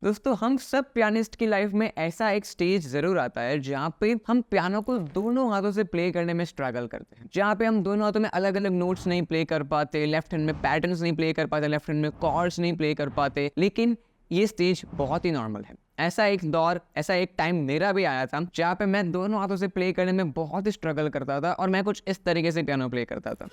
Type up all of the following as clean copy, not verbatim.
दोस्तों हम सब पियानिस्ट की लाइफ में ऐसा एक स्टेज जरूर आता है जहाँ पे हम पियानो को दोनों हाथों से प्ले करने में स्ट्रगल करते हैं, जहाँ पे हम दोनों हाथों में अलग अलग नोट्स नहीं प्ले कर पाते, लेफ्ट हैंड में पैटर्न्स नहीं प्ले कर पाते, लेफ्ट हैंड में कॉर्ड्स नहीं प्ले कर पाते। लेकिन ये स्टेज बहुत ही नॉर्मल है। ऐसा एक दौर, ऐसा एक टाइम मेरा भी आया था जहाँ पे मैं दोनों हाथों से प्ले करने में बहुत ही स्ट्रगल करता था और मैं कुछ इस तरीके से पियानो प्ले करता था।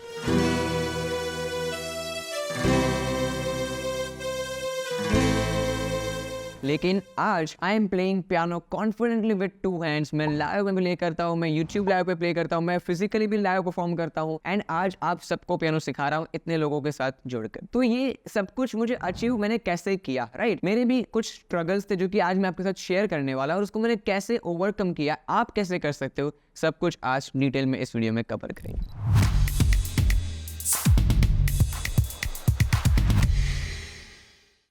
लेकिन आज I am playing piano confidently with two hands. मैं लाइव में प्ले करता हूँ, मैं यूट्यूब लाइव पे प्ले करता हूँ, मैं फिजिकली भी लाइव परफॉर्म करता हूँ एंड आज आप सबको पियानो सिखा रहा हूँ इतने लोगों के साथ जुड़कर। तो ये सब कुछ मुझे अचीव मैंने कैसे किया, राइट? मेरे भी कुछ स्ट्रगल्स थे जो कि आज मैं आपके साथ शेयर करने वाला और उसको मैंने कैसे ओवरकम किया, आप कैसे कर सकते हो, सब कुछ आज डिटेल में इस वीडियो में कवर करेंगे।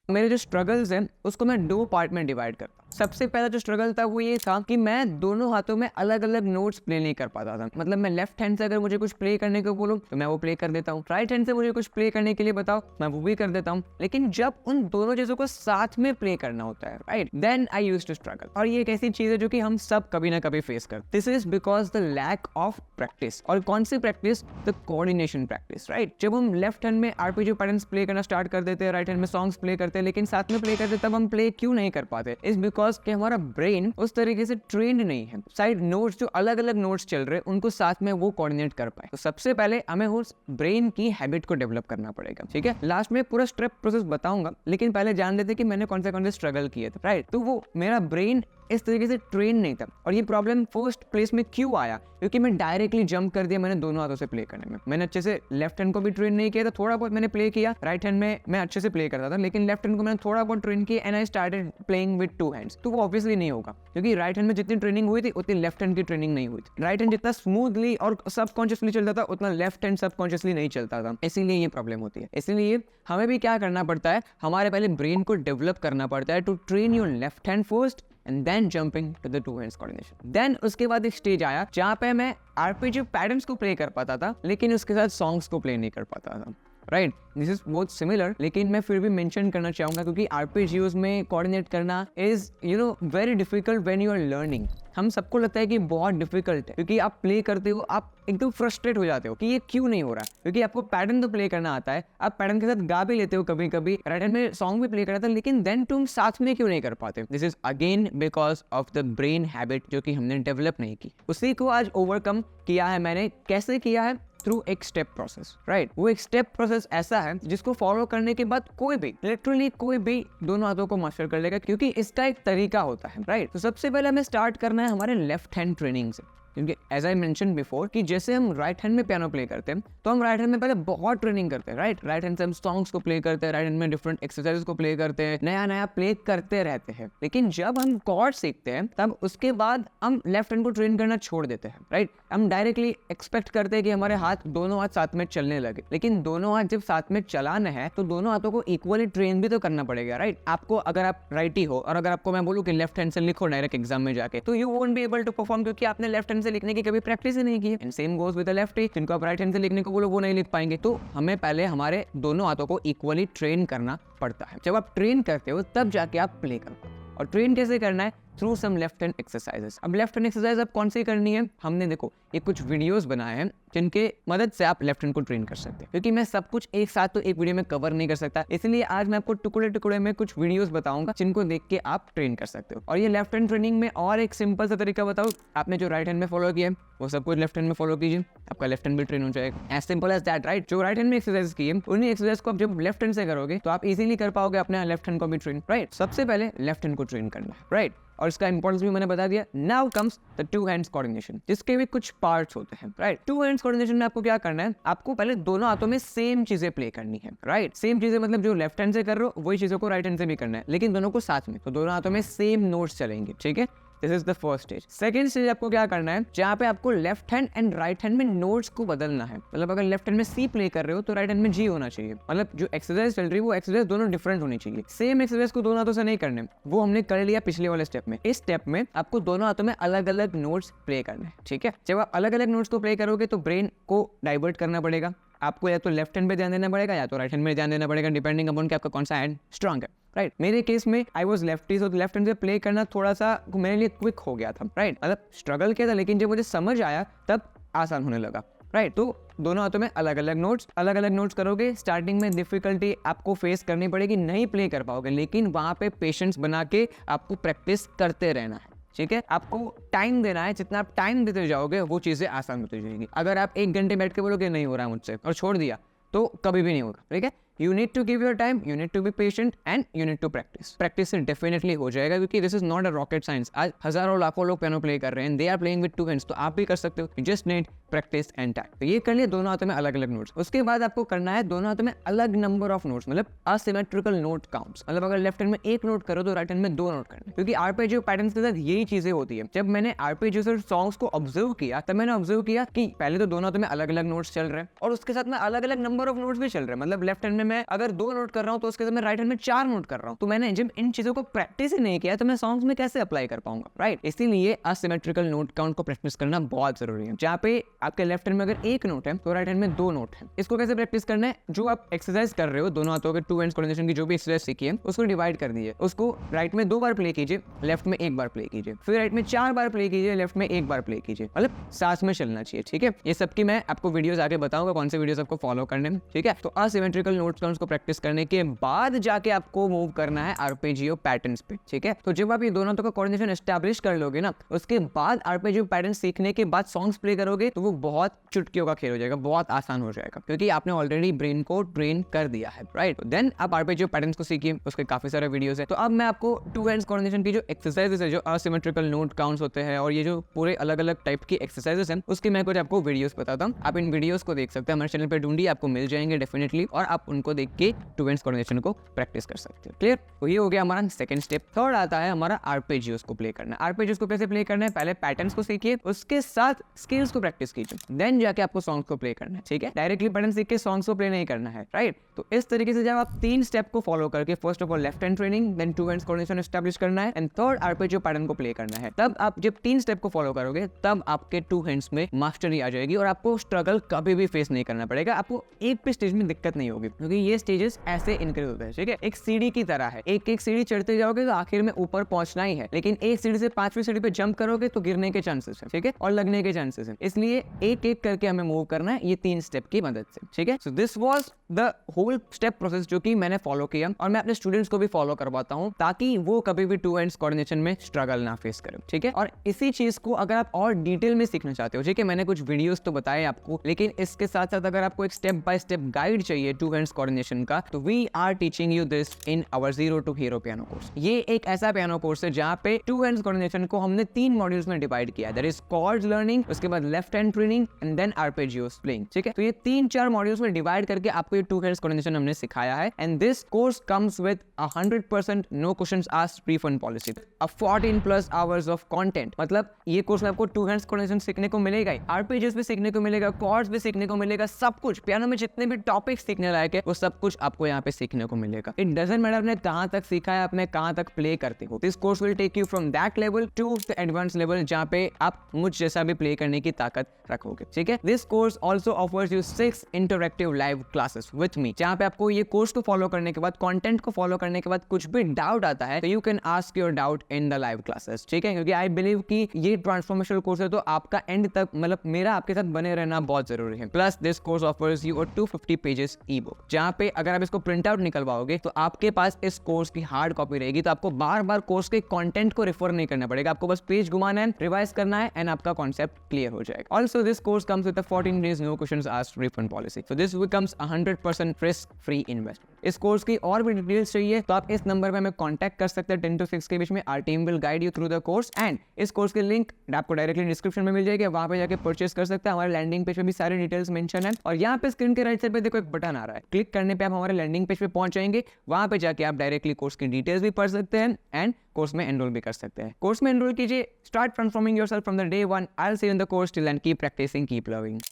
मेरे जो स्ट्रगल्स हैं उसको मैं दो पार्ट में डिवाइड करता हूँ। सबसे पहला जो स्ट्रगल था वो ये था कि मैं दोनों हाथों में अलग अलग नोट्स प्ले नहीं कर पाता था। मतलब मैं लेफ्ट हैंड से अगर मुझे कुछ प्ले करने को बोलूं तो मैं वो प्ले कर देता हूँ, राइट हैंड से मुझे कुछ प्ले करने के लिए बताओ मैं वो भी कर देता हूँ। लेकिन जब उन दोनों चीजों को साथ में प्ले करना होता है, right, then I used to struggle. और ये एक ऐसी चीज है जो कि हम सब कभी ना कभी फेस करते। This is because the lack of practice. और कौन सी practice? The coordination practice, right. जब हम लेफ्ट हैंड में आरपीजी पैटर्न्स प्ले करना स्टार्ट कर देते हैं, राइट हैंड में सॉन्ग्स प्ले करते हैं, लेकिन साथ में प्ले करते तब हम प्ले क्यों नहीं कर पाते? इज बिकॉज कि हमारा ब्रेन उस तरीके से ट्रेंड नहीं है। साइड नोट्स जो अलग अलग नोट्स चल रहे हैं उनको साथ में वो कोऑर्डिनेट कर पाए। तो सबसे पहले हमें उस ब्रेन की हैबिट को डेवलप करना पड़ेगा, ठीक है? लास्ट में पूरा स्टेप प्रोसेस बताऊंगा, लेकिन पहले जान लेते कि मैंने कौन से स्ट्रगल किए थे, राइट? तो वो मेरा ब्रेन इस तरीके से ट्रेन नहीं था। और ये प्रॉब्लम फर्स्ट प्लेस में क्यों आया? क्योंकि मैं डायरेक्टली जंप कर दिया मैंने दोनों हाथों से प्ले करने में। मैंने अच्छे से लेफ्ट हैंड को भी ट्रेन नहीं किया था, थोड़ा बहुत मैंने प्ले किया। राइट हैंड में मैं अच्छे से प्ले करता था, लेकिन लेफ्ट हैंड को मैंने थोड़ा बहुत ट्रेन किया and I started playing with two hands. तो वो ऑब्वियसली नहीं होगा, क्योंकि राइट हैंड में जितनी ट्रेनिंग हुई थी उतनी लेफ्ट हैंड की ट्रेनिंग नहीं हुई थी। राइट हैंड जितना स्मूथली और सबकॉन्शियसली चलता था उतना लेफ्ट हैंड सबकॉन्शियसली नहीं चलता था। इसीलिए ये प्रॉब्लम होती है। इसीलिए हमें भी क्या करना पड़ता है, हमारे पहले ब्रेन को डेवलप करना पड़ता है to train your left hand first and then jumping to the two hands coordination. Then उसके बाद एक स्टेज आया जहाँ पे मैं आरपीजी पैटर्न्स को प्ले कर पाता था, लेकिन उसके साथ सॉन्ग्स को प्ले नहीं कर पाता था, राइट? दिस इज बहुत सिमिलर, लेकिन मैं फिर भी मेंशन करना चाहूंगा क्योंकि आरपीजीओज में कोऑर्डिनेट करना is very difficult when you are learning. हम सबको लगता है कि बहुत डिफिकल्ट है, क्योंकि आप प्ले करते हो आप एकदम फ्रस्ट्रेट हो जाते हो कि ये क्यों नहीं हो रहा, क्योंकि आपको पैटर्न तो प्ले करना आता है, आप पैटर्न के साथ गा भी लेते हो, कभी कभी राइट हैंड में सॉन्ग भी प्ले करता है, लेकिन देन तुम साथ में क्यों नहीं कर पाते? This is again because of the brain habit जो कि हमने डेवलप नहीं की। उसी को आज ओवरकम किया है मैंने। कैसे किया है? थ्रू एक स्टेप प्रोसेस, राइट? वो एक स्टेप प्रोसेस ऐसा है जिसको फॉलो करने के बाद कोई भी, लिटरली कोई भी दोनों हाथों को मास्टर कर लेगा, क्योंकि इसका एक तरीका होता है, राइट? तो सबसे पहले हमें स्टार्ट करना है हमारे लेफ्ट हैंड ट्रेनिंग से, क्योंकि एज आई मेंशन बिफोर कि जैसे हम राइट हैंड में पियानो प्ले करते हैं तो हम राइट हैंड में पहले बहुत ट्रेनिंग करते हैं, राइट? राइट हैंड से हम सॉन्ग्स को प्ले करते हैं, राइट हैंड में डिफरेंट एक्सरसाइजेस को प्ले करते हैं, नया नया प्ले करते रहते हैं। लेकिन जब हम कॉर्ड सीखते हैं तब उसके बाद हम लेफ्ट हैंड को ट्रेन करना छोड़ देते हैं, राइट? हम डायरेक्टली एक्सपेक्ट करते हैं कि हमारे हाथ दोनों हाथ साथ में चलने लगे, लेकिन दोनों हाथ जब साथ में चलाना है तो दोनों हाथों को इक्वली ट्रेन भी तो करना पड़ेगा, राइट? आपको अगर आप राइटी हो और अगर आपको मैं बोलूँ कि लेफ्ट हैंड से लिखो डायरेक्ट एग्जाम में जाके, तो you won't be able to perform, क्योंकि आपने लेफ्ट हैंड से लिखने की कभी प्रैक्टिस ही नहीं की। And same goes with the lefty, जिनको आप राइट हैंड से लिखने को बोलो वो नहीं लिख पाएंगे। तो हमें पहले हमारे दोनों हाथों को इक्वली ट्रेन करना पड़ता है। जब आप ट्रेन करते हो तब जाके आप प्ले कर पाते हो। और ट्रेन कैसे करना है? Through some left hand exercises. अब लेफ्ट हैंड एक्सरसाइज अब कौन सी करनी है? हमने देखो ये कुछ वीडियोस बनाए हैं जिनके मदद से आप लेफ्ट हैंड को ट्रेन कर सकते हैं, क्योंकि मैं सब कुछ एक साथ तो एक वीडियो में कवर नहीं कर सकता, इसलिए आज मैं आपको टुकड़े टुकड़े में कुछ वीडियोस बताऊंगा जिनको देख के आप ट्रेन कर सकते हो। और ये लेफ्ट हैंड ट्रेनिंग में और एक सिंपल सा तरीका बताओ, आपने जो राइट हैंड में फॉलो किया है वो सब कुछ लेफ्ट हैंड में फॉलो कीजिए, आपका लेफ्ट हैंड भी ट्रेन हो जाएगा। As simple as that, right? जो राइट हैंड में एक्सरसाइज की है उन्हीं एक्सरसाइज को आप जब लेफ्ट हैंड से करोगे तो आप इजीली कर पाओगे अपने लेफ्ट हैंड को भी ट्रेन, राइट? सबसे पहले लेफ्ट हैंड को ट्रेन करना है, राइट? और इसका इंपॉर्टेंस भी मैंने बता दिया। Now comes the two hands coordination, जिसके भी कुछ पार्ट्स होते हैं, राइट? टू हैंड्स कोऑर्डिनेशन में आपको क्या करना है? आपको पहले दोनों हाथों में सेम चीजें प्ले करनी है, राइट? सेम चीजें मतलब जो लेफ्ट हैंड से कर रहे हो वही चीजों को राइट हैंड से भी करना है, लेकिन दोनों को साथ में। तो दोनों हाथों में सेम नोट्स चलेंगे, ठीक है? This is the first stage. Second stage आपको क्या करना है? जहाँ पे आपको left hand and right hand में नोट्स को बदलना है। मतलब अगर लेफ्ट हैंड में सी प्ले कर रहे हो तो राइट हैंड में जी होना चाहिए। मतलब जो एक्सरसाइज चल रही है वो एक्सरसाइज दोनों डिफरेंट होनी चाहिए। सेम एक्सरसाइज को दोनों हाथों से नहीं करने, वो हमने कर लिया पिछले वाले स्टेप में। इस स्टेप में आपको दोनों हाथों में अलग अलग नोट्स प्ले करना है, ठीक है? जब आप अलग अलग नोट्स को प्ले करोगे तो ब्रेन को डाइवर्ट करना पड़ेगा, आपको या तो लेफ्ट हैंड पे ध्यान देना पड़ेगा या तो राइट हैंड में ध्यान देना पड़ेगा, डिपेंडिंग अपॉन कि आपका कौन सा हैंड स्ट्रांग है, राइट। मेरे केस में आई वॉज लेफ्टी, तो लेफ्ट हैंड से प्ले करना थोड़ा सा मेरे लिए क्विक हो गया था, राइट। मतलब स्ट्रगल किया था, लेकिन जब मुझे समझ आया तब आसान होने लगा, राइट। तो दोनों हाथों में अलग अलग नोट्स करोगे। स्टार्टिंग में डिफिकल्टी आपको फेस करनी पड़ेगी, नहीं प्ले कर पाओगे, लेकिन वहाँ पे पेशेंस बना के आपको प्रैक्टिस करते रहना है, ठीक है। आपको टाइम देना है, जितना आप टाइम देते जाओगे वो चीज़ें आसान होती जाएंगी। अगर आप 1 घंटे बैठ के बोलोगे नहीं हो रहा है मुझसे और छोड़ दिया तो कभी भी नहीं होगा, ठीक है। You need to give your time, you need to be patient and you need to practice से डेफिनेटली हो जाएगा, क्योंकि this is not a rocket science. आज हजारों लाखों लोग पियानो प्ले कर रहे हैं, they are playing with 2 hands, तो आप भी कर सकते हो। You just need practice and time. तो ये कर लिए दोनों हाथों में अलग अलग नोट्स। उसके बाद आपको करना है दोनों हाथों में अलग नंबर ऑफ नोट्स, मतलब असिमेट्रिकल नोट काउंट्स। मतलब अगर लेफ्ट हैंड में 1 नोट करो तो राइट हैंड में 2 नोट करना, क्योंकि आर्पेजियो पैटर्न्स के साथ यही चीजें होती है। जब मैंने आर्पेजियो से सॉन्ग्स को ऑब्जर्व किया तब मैंने ऑब्जर्व किया कि पहले तो दोनों हाथों में अलग अलग नोट्स चल रहे हैं और उसके साथ में अलग अलग नंबर ऑफ नोट्स भी चल रहे हैं। मतलब लेफ्ट हैंड में मैं अगर 2 नोट कर रहा हूँ तो उसके साथ मैं राइट हैंड में 4 नोट कर रहा हूँ। तो मैंने जब इन चीजों को प्रैक्टिस ही नहीं किया तो मैं सॉन्ग्स में कैसे अप्लाई कर पाऊंगा, राइट। इसीलिए असिमेट्रिकल नोट काउंट को प्रैक्टिस करना बहुत जरूरी है। जहाँ पे आपके लेफ्ट हैंड में अगर 1 नोट है तो राइट हैंड में 2 नोट है। इसको कैसे प्रैक्टिस करना है, जो आप एक्सरसाइज कर रहे हो दोनों हाथों के 2 हैंड्स कोऑर्डिनेशन की जो भी एक्सरसाइज सीखी है उसको डिवाइड कर दीजिए। उसको राइट में 2 बार प्ले कीजिए, लेफ्ट में 1 बार प्ले कीजिए, फिर राइट में 4 बार प्ले कीजिए, लेफ्ट में 1 बार प्ले कीजिए। मतलब साथ में चलना चाहिए, ठीक है। ये सबकी मैं आपको वीडियोस आगे बताऊंगा कौन से वीडियोस आपको फॉलो करने हैं, ठीक है। तो असिमेट्रिकल नोट काउंट्स को प्रैक्टिस करने के बाद जाके आपको मूव करना है आर्पेजियो पैटर्न्स पे, ठीक है। तो जब आप ये दोनों हाथों का कोऑर्डिनेशन एस्टैब्लिश कर लोगे ना, उसके बाद आर्पेजियो पैटर्न सीखने के बाद सॉन्ग्स प्ले करोगे तो वो बहुत चुटकियों का खेल हो जाएगा, बहुत आसान हो जाएगा, क्योंकि आपने ऑलरेडी ब्रेन को ट्रेन कर दिया है, राइट। देन आप आर्पेजियो पैटर्न्स को सीखिए, उसके काफी सारे वीडियोस है। तो अब मैं आपको 2 हैंड्स कोऑर्डिनेशन की जो एक्सरसाइजेस है, जो असिमेट्रिकल नोट काउंट्स होते हैं और ये जो पूरे अलग अलग टाइप की एक्सरसाइजेस हैं, उसके मैं कुछ आपको वीडियोस बताता हूँ। आप इन वीडियोस को देख सकते हैं, हमारे चैनल पे ढूंढिए, आपको मिल जाएंगे डेफिनेटली, और आप उनको देख के 2 हैंड्स कोऑर्डिनेशन को प्रैक्टिस कर सकते हो। क्लियर। तो ये हो गया हमारा सेकंड स्टेप। थर्ड आता है हमारा आर्पेजियोस को प्ले करना। आर्पेजियोस को कैसे प्ले करना है, पहले पैटर्न्स को सीखिए, उसके साथ स्केल्स को प्रैक्टिस कीजिए, देन जाके आपको सॉन्ग्स को प्ले करना है, ठीक है। डायरेक्टली पैटर्न सीख के सॉन्ग्स को प्ले नहीं करना है, राइट। तो इस तरीके से जब आप 3 स्टेप को फॉलो करके, first of all left hand training, then 2 hands coordination establish करना है, एंड थर्ड आर्पेजियो पैटर्न को प्ले करना है, तब आप जब 3 स्टेप को फॉलो करोगे तब आपके 2 हैंड्स में मास्टरी आ जाएगी और आपको स्ट्रगल कभी भी फेस नहीं करना पड़ेगा। आपको एक भी स्टेज में दिक्कत नहीं होगी, क्योंकि ये स्टेजेस ऐसे इंक्रीज होते हैं, ठीक है। एक सीढ़ी की तरह है, एक एक सीढ़ी चढ़ते जाओगे तो आखिर में ऊपर पहुंचना ही है, लेकिन एक सीढ़ी से 5वीं सीढ़ी पे जंप करोगे तो गिरने के चांसेस है, ठीक है, और लगने के चांसेस है। इसलिए एक एक करके हमें मूव करना है ये 3 स्टेप की मदद से, ठीक है। So this was the whole step process जो कि मैंने फॉलो किया और मैं अपने स्टूडेंट्स को भी फॉलो करवाता हूं, ताकि वो कभी भी 2 हैंड्स कोऑर्डिनेशन में स्ट्रगल ना फेस करें, ठीक है। और इसी चीज को अगर आप और डिटेल में सीखना चाहते हो, ठीक है, मैंने कुछ वीडियोस तो बताए आपको, लेकिन इसके साथ साथ अगर आपको एक स्टेप बाय स्टेप गाइड चाहिए 2 हैंड्स कोऑर्डिनेशन का, तो we are teaching you this in our 0 to Hero piano course. ये एक ऐसा पियानो कोर्स है जहाँ पे 2 हैंड्स कोऑर्डिनेशन को हमने 3 मॉड्यूल्स में डिवाइड किया है। दैट इज कॉर्ड्स लर्निंग, उसके बाद left hand training and then arpeggios playing, ठीक है। तो ये 3-4 मॉड्यूल्स में डिवाइड करके आपको ये 2 हैंड्स कोऑर्डिनेशन हमने सिखाया है, and this course comes with 100% no questions asked refund policy, a 14+ hours of content. मतलब ये कोर्स में आपको 2 हैंड्स कोऑर्डिनेशन सीखने को मिलेगा, आर्पेजियोस भी सीखने को मिलेगा, कॉर्ड्स भी सीखने को मिलेगा, सब कुछ पियानो में जितने भी टॉपिक्स सीखने लायक है वो सब कुछ आपको यहाँ पे सीखने को मिलेगा। इट डजंट मैटर आपने कहाँ तक सीखा है, आपने कहाँ तक प्ले करते हो। This course will take you from that level to the advance level, जहाँ पे आप मुझ जैसा भी प्ले करने की ताकत रखोगे, ठीक है। This course also offers you 6 interactive live classes with me, जहाँ पे आपको ये कोर्स को फॉलो करने के बाद, कंटेंट को फॉलो करने के बाद कुछ भी डाउट आता है तो you can ask your doubt in the live classes, ठीक है। क्योंकि आई बिलीव कि ये ट्रांसफॉर्मेशनल कोर्स है तो आपका एंड तक, मतलब मेरा आपके साथ बने रहना बहुत जरूरी है। Plus this course offers you 250 pages E book, जहाँ पे अगर आप इसको प्रिंट आउट निकलवाओगे तो आपके पास इस कोर्स की हार्ड कॉपी रहेगी, तो आपको बार बार कोर्स के कंटेंट को रेफर नहीं करना पड़ेगा, आपको बस पेज घुमाना है, रिवाइज करना है एंड आपका कॉन्सेप्ट क्लियर हो जाएगा। Also this course comes with 14 days no questions asked refund policy, so this becomes 100% risk free investment. इस कोर्स की और भी डिटेल्स चाहिए तो आप इस नंबर पे हमें कांटेक्ट कर सकते हैं 10 to 6 के बीच में। Our team will guide you through the course, and इस कोर्स की लिंक आपको डायरेक्टली डिस्क्रिप्शन में मिल जाएगी, वहां पे जाके परचेस कर सकते हैं। हमारे लैंडिंग पेज पे भी सारी डिटेल्स मेंशन है, और यहाँ पे स्क्रीन के राइट साइड पे देखो एक बटन आ रहा है, क्लिक करने पे आप हमारे लैंडिंग पेज पे पहुंच जाएंगे। वहां पे जाके आप डायरेक्टली कोर्स की डिटेल्स भी पढ़ सकते हैं एंड कोर्स में एनरोल भी कर सकते हैं। कोर्स में एनरोल कीजिए, start transforming yourself from the day 1। I will see you in the course till end keep practising, keep loving.